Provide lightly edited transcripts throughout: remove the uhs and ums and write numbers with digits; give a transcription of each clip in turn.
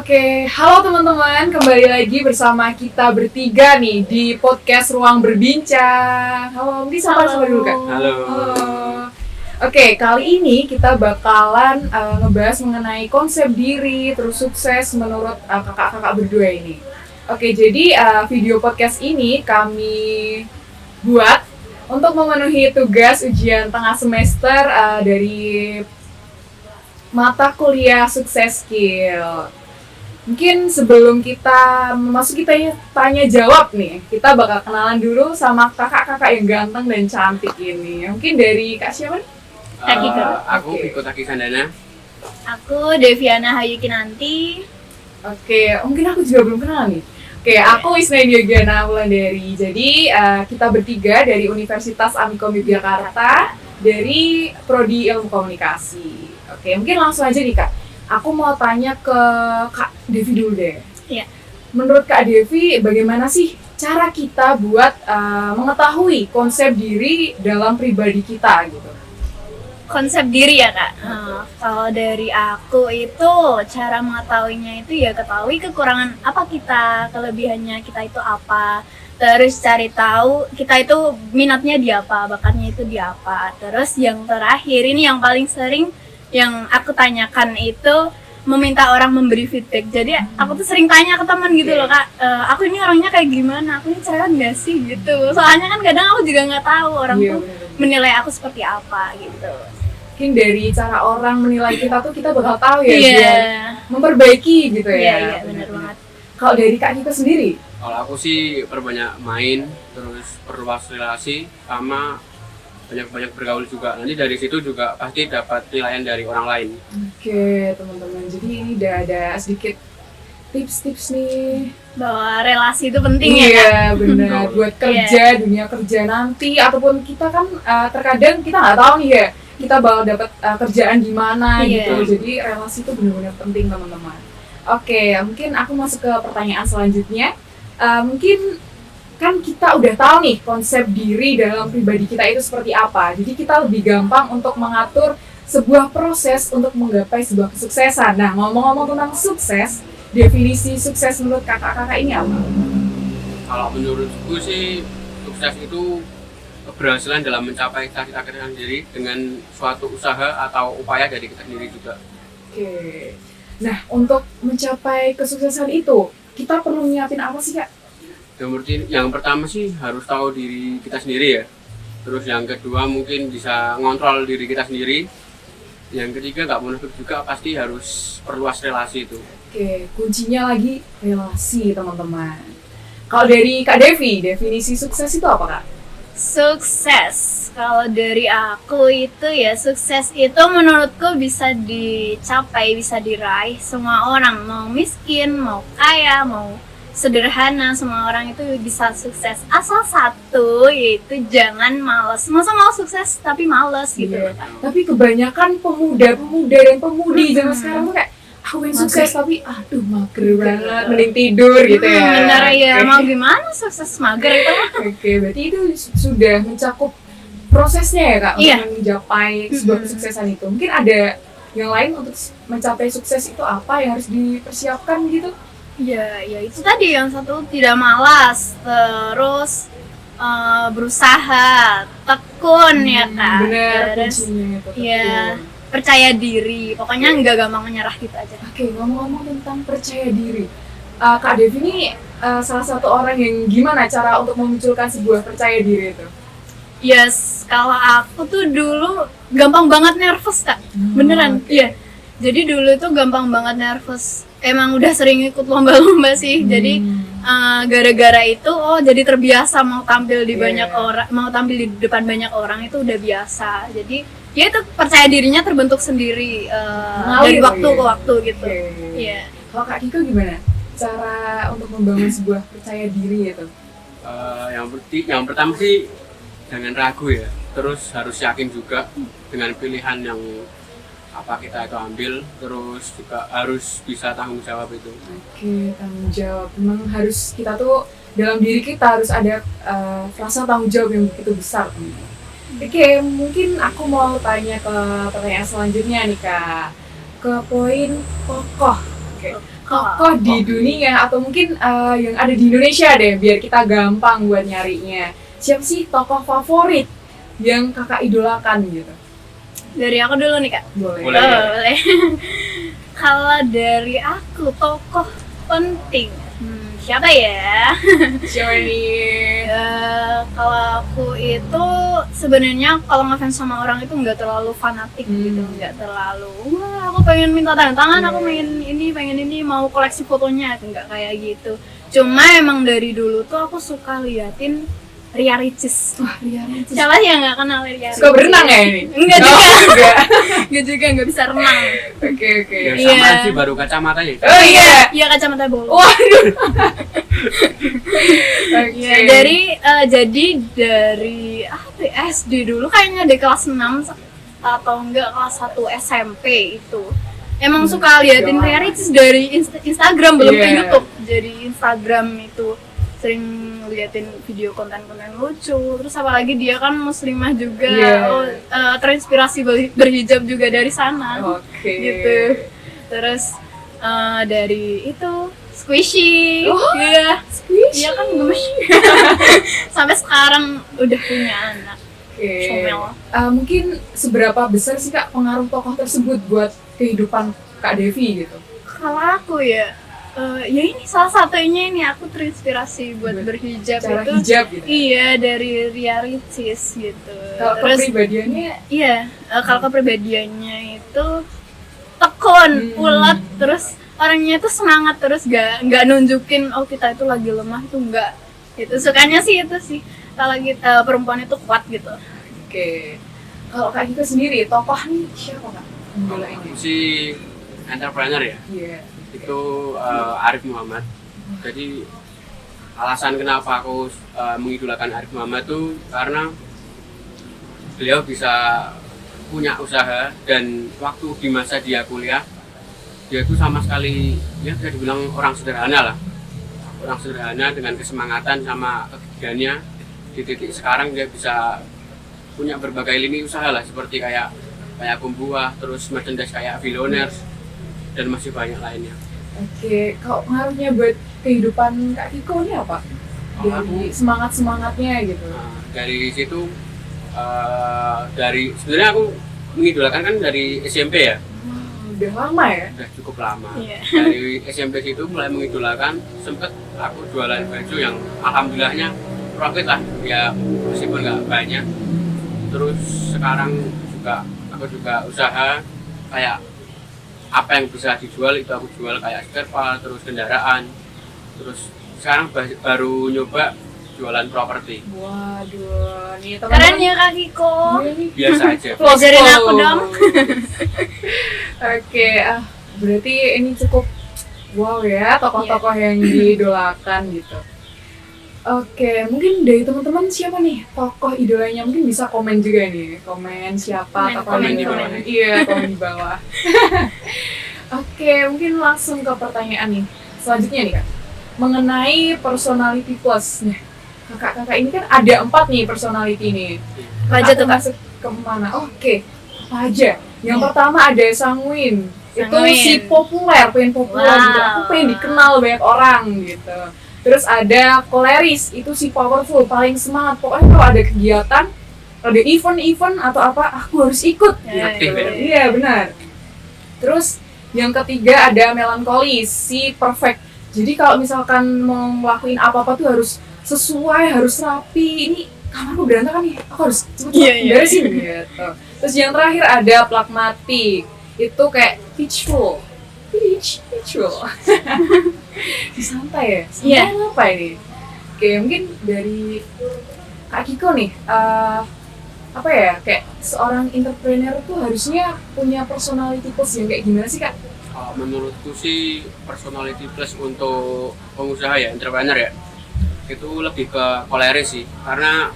Oke, halo teman-teman, kembali lagi bersama kita bertiga nih di podcast Ruang Berbincang. Halo, mungkin sama dulu Kak. Halo. Oke, kali ini kita bakalan ngebahas mengenai konsep diri terus sukses menurut kakak-kakak berdua ini. Oke, jadi video podcast ini kami buat untuk memenuhi tugas ujian tengah semester dari mata kuliah Sukses Skill. Mungkin sebelum kita memasuki tanya jawab nih, kita bakal kenalan dulu sama kakak-kakak yang ganteng dan cantik ini. Mungkin dari Kak siapa nih? Aku Biko Taki Sandana. Aku Deviana Hayukinanti. Oke, mungkin aku juga belum kenal nih. Oke, aku Isna Diogana Wulandari. Jadi kita bertiga dari Universitas Amikom Yogyakarta dari Prodi Ilmu Komunikasi. Oke, mungkin langsung aja nih Kak. Aku mau tanya ke Kak Devi dulu deh. Iya. Menurut Kak Devi, bagaimana sih cara kita buat mengetahui konsep diri dalam pribadi kita gitu? Konsep diri ya Kak. Kalau dari aku itu cara mengetahuinya itu ya ketahui kekurangan apa kita, kelebihannya kita itu apa. Terus cari tahu kita itu minatnya di apa, bakatnya itu di apa. Terus yang terakhir ini yang paling sering yang aku tanyakan itu meminta orang memberi feedback. Jadi aku tuh sering tanya ke teman gitu loh Kak, aku ini orangnya kayak gimana, aku ini cerewet nggak sih gitu. Soalnya kan kadang aku juga nggak tahu orang tuh menilai aku seperti apa gitu. Mungkin dari cara orang menilai kita tuh kita bakal tahu ya Iya. biar memperbaiki gitu ya. Iya benar banget. Kalau dari Kak kita sendiri? Kalau aku sih perbanyak main, terus perluas relasi, sama banyak-banyak bergaul juga. Nanti dari situ juga pasti dapat penilaian dari orang lain. Oke teman-teman, jadi ini udah ada sedikit tips-tips nih. Bahwa relasi itu penting ya Kak. Iya benar, buat kerja, dunia kerja nanti, ataupun kita kan terkadang kita nggak tahu nih ya, kita bakal dapat kerjaan di mana gitu. Jadi relasi itu benar-benar penting teman-teman. Oke, mungkin aku masuk ke pertanyaan selanjutnya. Mungkin kan kita udah tahu nih konsep diri dalam pribadi kita itu seperti apa. Jadi kita lebih gampang untuk mengatur sebuah proses untuk menggapai sebuah kesuksesan. Nah, ngomong-ngomong tentang sukses, definisi sukses menurut kakak-kakak ini apa? Kalau menurutku sih sukses itu keberhasilan dalam mencapai cita-cita kita sendiri dengan suatu usaha atau upaya dari kita sendiri juga. Oke. Nah, untuk mencapai kesuksesan itu, kita perlu nyiapin apa sih, Kak? Yang pertama sih harus tahu diri kita sendiri ya. Terus yang kedua mungkin bisa ngontrol diri kita sendiri. Yang ketiga nggak munafik juga, pasti harus perluas relasi itu. Oke, kuncinya lagi relasi teman-teman. Kalau dari Kak Devi, definisi sukses itu apa Kak? Sukses, kalau dari aku itu ya sukses itu menurutku bisa dicapai, bisa diraih semua orang. Mau miskin, mau kaya, mau sederhana, semua orang itu bisa sukses. Asal satu yaitu jangan malas. Masa mau sukses tapi malas gitu loh Kak. Tapi kebanyakan pemuda-pemuda dan pemudi zaman sekarang tuh kayak aku pengen sukses tapi aduh mager banget, mending tidur gitu ya. Benar ya, mau gimana sukses mager itu. Oke, berarti itu sudah mencakup prosesnya ya Kak Iya. untuk mencapai sebuah kesuksesan itu. Mungkin ada yang lain untuk mencapai sukses itu apa yang harus dipersiapkan gitu? Ya itu tadi yang satu tidak malas, terus berusaha, tekun ya Kak. Bener, Terus kuncinya itu. ya percaya diri, pokoknya nggak gampang menyerah gitu aja. Oke, ngomong-ngomong tentang percaya diri, Kak Devi ini salah satu orang yang gimana cara untuk memunculkan sebuah percaya diri itu? Yes, kalau aku tuh dulu gampang banget nervous Kak, beneran. Iya. Jadi dulu tuh gampang banget nervous. Emang udah sering ikut lomba-lomba sih. Jadi gara-gara itu jadi terbiasa mau tampil di banyak orang, mau tampil di depan banyak orang itu udah biasa. Jadi ya itu percaya dirinya terbentuk sendiri dari waktu ke waktu gitu. Iya. Kalau Kak Kiko gimana? Cara untuk membangun sebuah percaya diri itu? Yang pertama sih jangan ragu ya. Terus harus yakin juga dengan pilihan yang apa kita itu ambil, terus juga harus bisa tanggung jawab itu. Oke, tanggung jawab. Memang harus kita tuh dalam diri kita harus ada rasa tanggung jawab yang begitu besar. Oke, mungkin aku mau tanya ke pertanyaan selanjutnya nih Kak, ke poin kokoh. Oke. tokoh di dunia atau mungkin yang ada di Indonesia deh, biar kita gampang buat nyarinya. Siapa sih tokoh favorit yang kakak idolakan gitu? Dari aku dulu nih Kak. Boleh. Boleh. Boleh. Kalau dari aku tokoh penting, siapa ya? Siapa nih? Kalau aku itu sebenarnya kalau ngefans sama orang itu nggak terlalu fanatik gitu, nggak terlalu wah aku pengen minta tanda tangan, aku pengen ini mau koleksi fotonya, nggak kayak gitu. Cuma emang dari dulu tuh aku suka liatin Ria Ricis. Wah, Ria Ricis. Siapa sih yang nggak kenal Ria Ricis? Suka berenang ya ini? Enggak Oh, juga. enggak. Nggak juga, nggak bisa renang. Oke. Ya Iya. sama sih baru kacamatanya. Oh iya. Iya, kacamata bola. Waduh. Oke. Ya, jadi dari apa ya, SD dulu kayaknya di kelas 6 atau enggak kelas 1 SMP itu. Emang suka liatin Wah. Ria Ricis dari Instagram, belum ke Iya. YouTube. Jadi Instagram itu sering liatin video konten-konten lucu. Terus apalagi dia kan muslimah juga. Iya. Terinspirasi berhijab juga dari sana. Oke. Gitu. Terus dari itu Squishy. Oh, Iya. Squishy. Iya kan gemes. Sampai sekarang udah punya anak. Oke. Comel. Mungkin seberapa besar sih Kak pengaruh tokoh tersebut buat kehidupan Kak Devi gitu? Kalau aku ya ini salah satunya ini aku terinspirasi buat berhijab Cara itu. hijab gitu. Iya, dari Ria Ricis gitu. Kalau Terus kepribadiannya iya, kalau kepribadiannya itu tekun, ulet, terus orangnya itu semangat, terus nggak nunjukin oh kita itu lagi lemah, itu enggak. Itu sukanya sih itu sih. Kalau kita perempuan itu kuat gitu. oke. Kalau Kak Kiko sendiri, tokoh nih siapa Kak? Idola ini. Si entrepreneur ya. Iya. Itu Arif Muhammad. Jadi alasan kenapa aku mengidolakan Arif Muhammad itu karena beliau bisa punya usaha, dan waktu di masa dia kuliah dia itu sama sekali ya bisa dibilang orang sederhana lah, orang sederhana dengan kesemangatan sama kegigihannya. Di titik sekarang dia bisa punya berbagai lini usaha lah, seperti kayak Kumbuah, terus merchandise kayak Billionaires, dan masih banyak lainnya. Oke, kalau pengaruhnya buat kehidupan Kak Kiko ini apa? Dari semangat-semangatnya gitu. Nah, dari situ dari sebenarnya aku mengidolakan kan dari SMP ya, Wow, udah lama ya? udah cukup lama. Iya. Dari SMP situ mulai mengidolakan, sempet aku jualan baju yang alhamdulillahnya profit lah ya, meskipun nggak banyak. Terus sekarang juga aku juga usaha kayak apa yang bisa dijual itu aku jual, kayak spare part, terus kendaraan. Terus sekarang baru nyoba jualan properti. Waduh, nih Keren teman-teman. ya Kak Kiko. Biasa aja. Ajarin aku dong. Oke, berarti ini cukup wow ya, tokoh-tokoh yang diidolakan gitu. Oke, mungkin dari teman-teman siapa nih tokoh idolanya? Mungkin bisa komen juga nih, komen siapa tokoh Komen di idolanya. bawah. Iya, komen di bawah. Oke, mungkin langsung ke pertanyaan nih. Selanjutnya nih Kak, mengenai personality plus. Nah, kakak-kakak ini kan ada 4 nih personality nih. Apa aja tuh Kak? Masuk ke mana? Oke, apa aja? Yang pertama ada Sangwin. Itu Sangwin. si populer, pengen populer gitu. Aku pengen dikenal banyak orang gitu. Terus ada Koleris, itu si powerful, paling semangat. Pokoknya kalau ada kegiatan, ada event-event atau apa, aku harus ikut. Aktif ya? Iya, benar. Terus yang ketiga ada Melancholy, si perfect. Jadi kalau misalkan mau ngelakuin apa-apa tuh harus sesuai, harus rapi. Ini kamarku berantakan nih, aku harus cepet-cepet Iya. beresin gitu. Terus yang terakhir ada Pragmatic, itu kayak peaceful. Peaceful. Santai ya? Santai Iya. apa ini? Oke, mungkin dari Kak Kiko nih, apa ya, kayak seorang entrepreneur tuh harusnya punya personality plus yang kayak gimana sih Kak? Menurutku sih personality plus untuk pengusaha ya, entrepreneur ya, itu lebih ke koleris sih, karena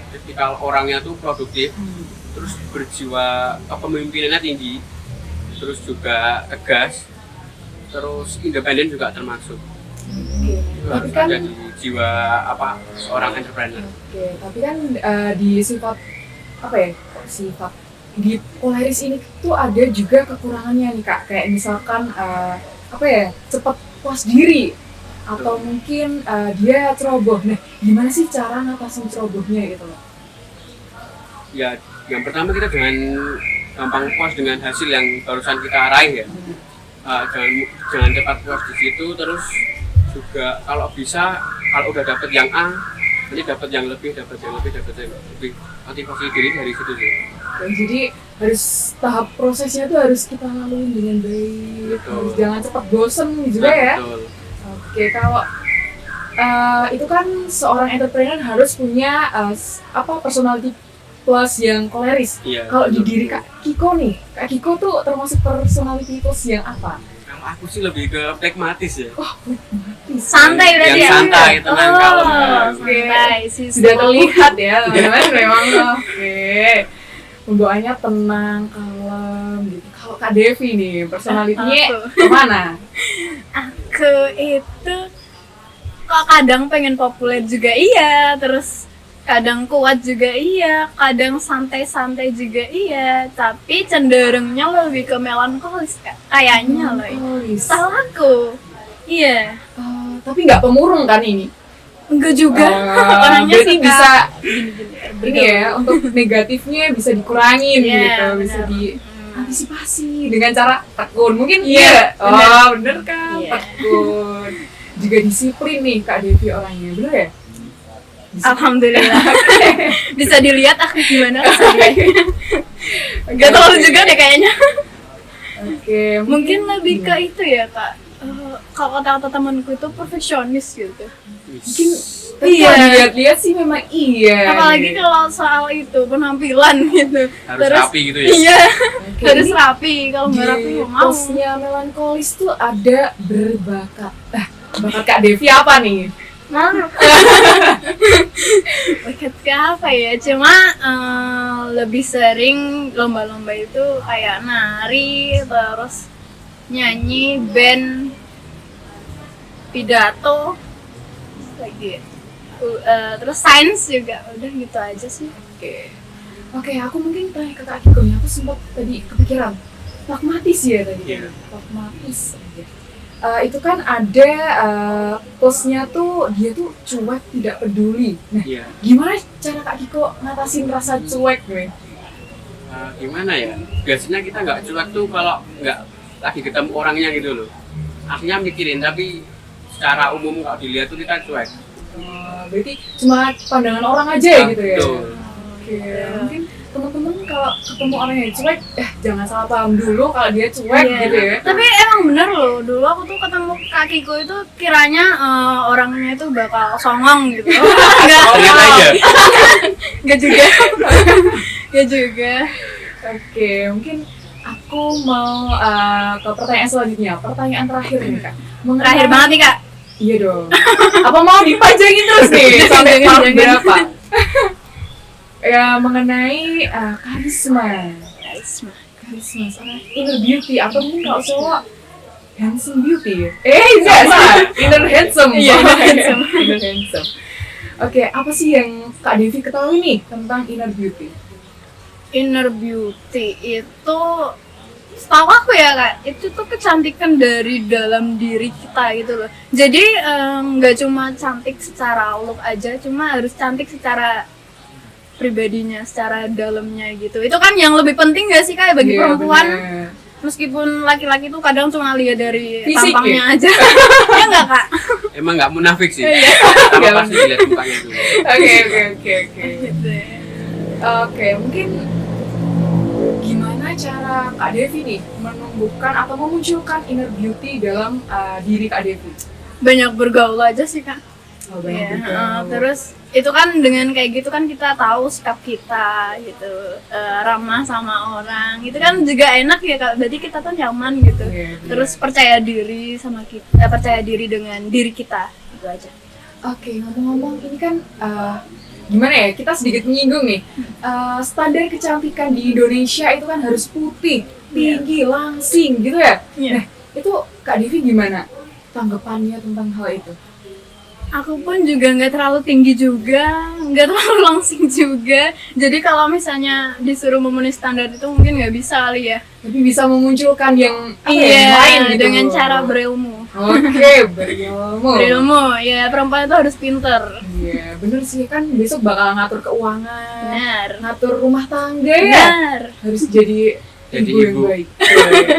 ketika orangnya tuh produktif, terus berjiwa kepemimpinannya tinggi, terus juga tegas, terus independen juga termasuk. Oke, Itu tapi harus kan ada di jiwa apa seorang entrepreneur. Oke, tapi kan di sifat apa ya? Sifat di Polaris ini tuh ada juga kekurangannya nih Kak. Kayak misalkan apa ya, cepat puas diri atau mungkin dia ceroboh. Nah, gimana sih cara ngatasin cerobohnya gitu loh? Ya, yang pertama kita jangan gampang puas dengan hasil yang barusan kita raih ya. Jangan cepat puas di situ, terus juga kalau bisa kalau udah dapet yang A, nanti dapet yang lebih. Motivasi diri dari situ sih. Dan jadi harus tahap prosesnya tuh harus kita lalui dengan baik. Betul. Harus jangan cepat bosen juga ya. Betul. Oke, kalau itu kan seorang entrepreneur harus punya personality plus yang koleris. Iya, Kalau di betul. diri Kak Kiko nih, Kak Kiko tuh termasuk personality plus yang apa? Kalau aku sih lebih ke pragmatis ya. Oh, pragmatis. Santai berarti Yang ya? santai, tenang, kalem. Oke. Santai sih. Sudah terlihat ya teman-teman memang. Oke. Pembawaannya tenang, kalem gitu. Kalau Kak Devi nih, personality-nya Aku. kemana? Aku itu kok kadang pengen populer juga iya, terus kadang kuat juga iya, kadang santai-santai juga iya, tapi cenderungnya lebih ke melankolis kayaknya loh. Melankolis. Tahu aku, iya, Tapi nggak pemurung kan ini? enggak juga. Orangnya Berarti suka bisa gini-gini, ini ya, untuk negatifnya bisa dikurangin Iya, gitu, bisa benar. diantisipasi dengan cara tekun. Mungkin Iya, Oh, bener kan? Iya. Tekun. Juga disiplin nih Kak Devi orangnya, bener ya? Alhamdulillah. Bisa dilihat aku gimana rasanya. Gak tahu juga deh kayaknya. Oke, Mungkin lebih ke itu ya kak. Kalau kata-kata temanku itu perfeksionis gitu. mungkin Iya. kalau dilihat-lihat sih memang iya. Apalagi nih. kalau soal itu penampilan gitu. Harus rapi gitu ya. Iya. Oke, Harus ini rapi. Kalau nggak rapi di nggak mau. posnya melankolis tuh ada berbakat. Bakat Kak Devi apa nih? Malu. Bakat ke apa ya? Cuma lebih sering lomba-lomba itu kayak nari, terus nyanyi, band, pidato, lagi. Terus sains juga. Udah gitu aja sih. Oke, aku mungkin tanya ke Kak Kiko nih. Aku sempat tadi kepikiran pragmatis ya tadi. Iya. Pragmatis. Itu kan ada plusnya tuh dia tuh cuek, tidak peduli. Nah, Iya. gimana cara Kak Kiko ngatasin rasa cuek nih? Gimana ya? Biasanya kita nggak cuek tuh kalau nggak lagi ketemu orangnya gitu loh. Akhirnya mikirin, tapi secara umum kalau dilihat tuh kita cuek. Berarti cuma pandangan orang aja ya gitu ya? Betul. Oke, mungkin teman-teman kalau ketemu orang yang cuek, jangan salah paham dulu kalau dia cuek Iya. gitu ya. Tapi emang bener loh, dulu aku tuh ketemu kakiku itu kiranya orangnya itu bakal songong gitu. Enggak, Lihat aja. enggak juga. Enggak juga. Oke, mungkin aku mau ke pertanyaan selanjutnya. Pertanyaan terakhir nih Kak. Terakhir banget nih kak. Iya dong. Apa mau dipajangin terus nih sampai Jangan, part jangan. berapa? Ya mengenai karisma. Karisma, soalnya inner beauty atau mungkin kalau cowok handsome beauty. Enggak salah. Inner handsome. Iya, inner handsome. Inner handsome. Oke, apa sih yang Kak Devi ketahui nih tentang inner beauty? Inner beauty itu setahu aku ya kak, itu tuh kecantikan dari dalam diri kita gitu loh. Jadi nggak cuma cantik secara look aja, cuma harus cantik secara pribadinya, secara dalamnya gitu. Itu kan yang lebih penting gak sih kak bagi Iya, perempuan? bener. Meskipun laki-laki tuh kadang cuma lihat dari Fisik tampangnya aja. Ya enggak kak? Emang nggak munafik sih. Iya. Pertama Nggak pasti dilihat mukanya dulu. Oke. Gitu ya. Oke, mungkin gimana cara Kak Devi nih menumbuhkan atau memunculkan inner beauty dalam diri Kak Devi? Banyak bergaul aja sih kak. Oh, Iya, terus itu kan dengan kayak gitu kan kita tahu sikap kita gitu, ramah sama orang, itu kan juga enak ya kak. Berarti kita tuh nyaman gitu. Iya, iya. Terus percaya diri sama kita, percaya diri dengan diri kita itu aja. Oke, ngomong-ngomong ini kan gimana ya, kita sedikit menyinggung nih standar kecantikan di Indonesia itu kan harus putih, tinggi, langsing gitu ya. Iya. Nah, itu Kak Devi gimana tanggapannya tentang hal itu? Aku pun juga nggak terlalu tinggi juga, nggak terlalu langsing juga. Jadi kalau misalnya disuruh memenuhi standar itu mungkin nggak bisa kali ya. Tapi bisa memunculkan yang apa ya, Iya, yang lain gitu. dengan cara berilmu. Oke, berilmu. Berilmu, ya perempuan itu harus pinter. Iya, bener sih, kan besok bakal ngatur keuangan, Benar. ngatur rumah tangga ya. Benar. Harus jadi ibu yang ibu. baik. Iya.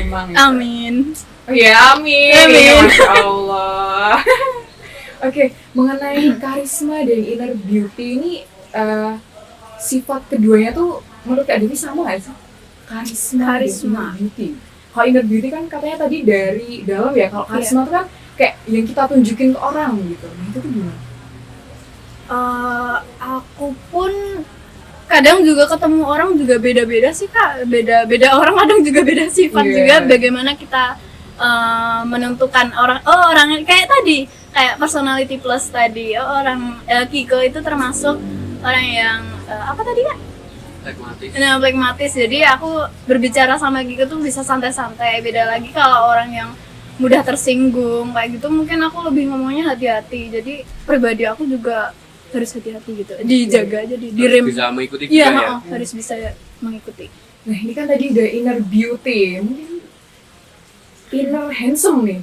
Memang. Amin. Oh ya, amin. Amin. Masya Allah. Oke, mengenai karisma dan inner beauty ini sifat keduanya tuh menurut Kak Devi sama nggak sih? Karisma dan inner beauty. Kalau inner beauty kan katanya tadi dari dalam ya, kalau karisma tuh kan kayak yang kita tunjukin ke orang gitu. Nah itu tuh gimana? Aku pun kadang juga ketemu orang juga beda-beda sih Kak. Beda orang kadang juga beda sifat Iya. juga. Bagaimana kita menentukan orang kayak tadi, kayak personality plus tadi. Orang Kiko itu termasuk orang yang apa tadi Kak? Pragmatis. Nah, pragmatis. Jadi aku berbicara sama Kiko tuh bisa santai-santai. Beda lagi kalau orang yang mudah tersinggung kayak gitu, mungkin aku lebih ngomongnya hati-hati. Jadi pribadi aku juga harus hati-hati gitu. Dijaga aja di Harus rem. bisa mengikuti Iya, juga ya. harus bisa mengikuti. Nah ini kan tadi udah inner beauty, mungkin inner handsome nih.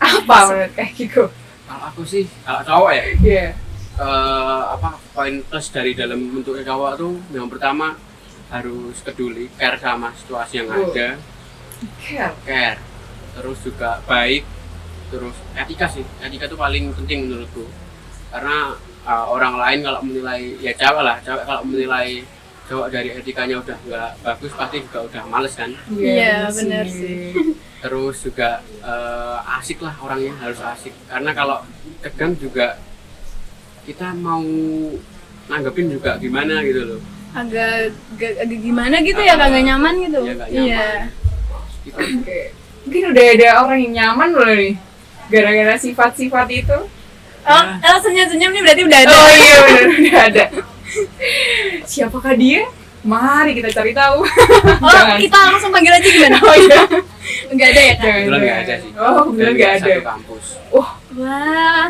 Apa menurut Kak Kiko? Kalau aku sih, kalau cowok ya, Iya. poin plus dari dalam bentuk cowok tuh yang pertama harus peduli, care sama situasi yang Oh. ada, care, terus juga baik, terus etika sih, etika tuh paling penting menurutku, karena orang lain kalau menilai, ya cewek kalau menilai cowok dari etikanya udah nggak bagus pasti juga udah males kan. Iya, benar sih. Terus juga asik lah, orangnya harus asik, karena kalau tegang juga kita mau nanggepin juga gimana gitu loh. Agak gimana gitu ya, kagak nyaman gitu. Iya, nggak nyaman. Gitu. Oke. Mungkin udah ada orang yang nyaman belum nih? Gara-gara sifat-sifat itu? Oh, senyum-senyum nih berarti udah ada. Oh iya benar, udah ada. Siapakah dia? Mari kita cari tahu. Oh, Jangan. kita langsung panggil aja gimana? Oh iya. Enggak ada ya Kak? Kebetulan nggak ada sih. Oh, kebetulan nggak ada. Satu kampus. Wah,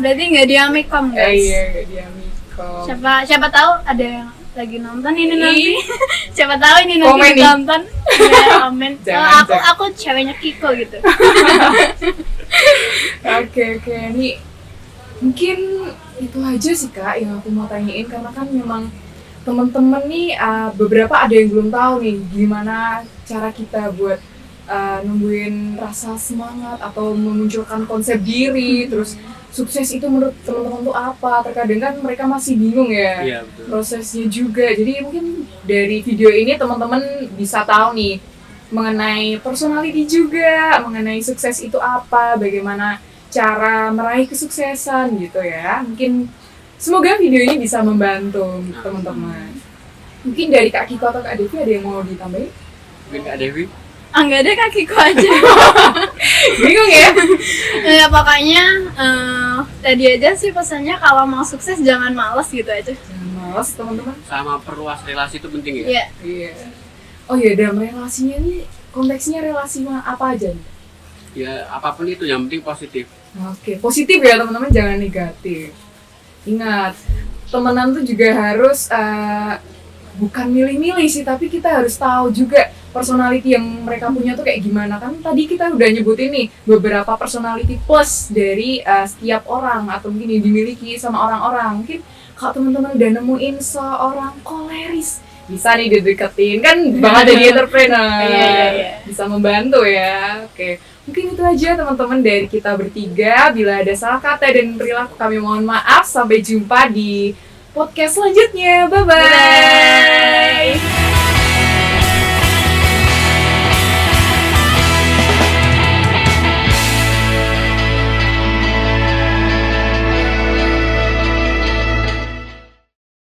berarti nggak di Amikom guys. Iya, dia Miko. Siapa tahu ada yang lagi nonton ini nanti. Ih. Siapa tahu ini nanti Komen nih. ditonton. Ya, komen. Jangan, Aku ceweknya Kiko gitu. Oke, ini mungkin itu aja sih Kak yang aku mau tanyain, karena kan memang teman-teman nih beberapa ada yang belum tahu nih gimana cara kita buat numbuhin rasa semangat atau memunculkan konsep diri, terus sukses itu menurut teman-teman tuh apa. Terkadang kan mereka masih bingung ya Iya betul. prosesnya juga. Jadi mungkin dari video ini teman-teman bisa tahu nih mengenai personality juga, mengenai sukses itu apa, bagaimana cara meraih kesuksesan gitu ya. Mungkin semoga video ini bisa membantu teman-teman. Mungkin dari Kak Kiko atau Kak Devi ada yang mau ditambahin? Mungkin Kak Devi? Enggak ada Kak Kiko aja. Bingung ya? Ya pokoknya tadi aja sih pesannya kalau mau sukses jangan malas gitu aja. Jangan malas teman-teman. Sama perluas relasi itu penting ya? Iya. Iya. Oh iya, dalam relasinya nih konteksnya relasi apa aja nih? Ya apapun itu yang penting positif. Oke, positif ya teman-teman, jangan negatif. Ingat, temenan tuh juga harus bukan milih-milih sih, tapi kita harus tahu juga personality yang mereka punya tuh kayak gimana. Kan tadi kita udah nyebutin nih beberapa personality plus dari setiap orang atau mungkin yang dimiliki sama orang-orang. Mungkin kalau teman-teman udah nemuin seorang koleris, bisa nih dideketin, kan banget jadi entrepreneur. Iya. Bisa membantu ya. Oke. Mungkin itu aja teman-teman dari kita bertiga. Bila ada salah kata dan perilaku kami mohon maaf. Sampai jumpa di podcast selanjutnya. Bye-bye.